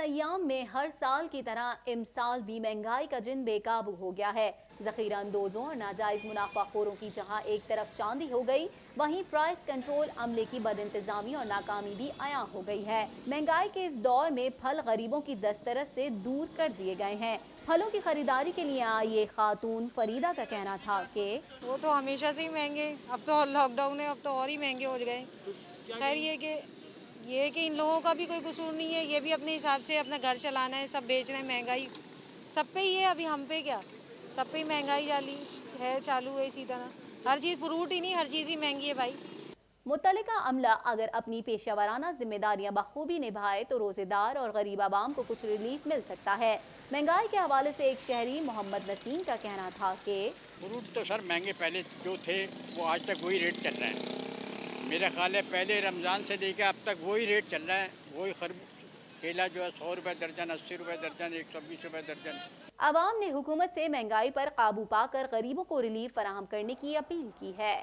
अय्याम में हर साल की तरह इमसाल भी महंगाई का जिन बेकाबू हो गया है। जखीरा अंदोजों और नाजायज मुनाफाखोरों की जहां एक तरफ चांदी हो गई, वहीं प्राइस कंट्रोल अमले की बदइंतजामी और नाकामी भी आया हो गई है। महंगाई के इस दौर में फल गरीबों की दस्तरस से दूर कर दिए गए हैं। फलों की खरीदारी के लिए आई ये खातून फरीदा का कहना था कि वो तो हमेशा से ही महंगे, अब तो लॉकडाउन है, अब तो और ही महंगे हो गए। खैर ये कि इन लोगों का भी कोई कसूर नहीं है, ये भी अपने हिसाब से अपना घर चलाना है, सब बेच रहे हैं। महंगाई सब पे ही है, अभी हम पे क्या, सब पे ही महंगाई जाली है, चालू है इसी तरह। हर चीज़, फ्रूट ही नहीं, हर चीज़ ही महंगी है भाई। मुत्तलिका अमला अगर अपनी पेशावराना जिम्मेदारियां बखूबी निभाए तो रोजेदार और गरीब आवाम को कुछ रिलीफ मिल सकता है। महंगाई के हवाले से एक शहरी मोहम्मद नसीम का कहना था कि फ्रूट तो सर महंगे पहले जो थे वो आज तक वही रेट चल रहे हैं। मेरा ख्याल है पहले रमज़ान से लेकर अब तक वही रेट चल रहा है। वही केला जो है 100 रुपये दर्जन, 80 रुपये दर्जन, 120 रुपये दर्जन। अवाम ने हुकूमत से महंगाई पर काबू पाकर गरीबों को रिलीफ फराहम करने की अपील की है।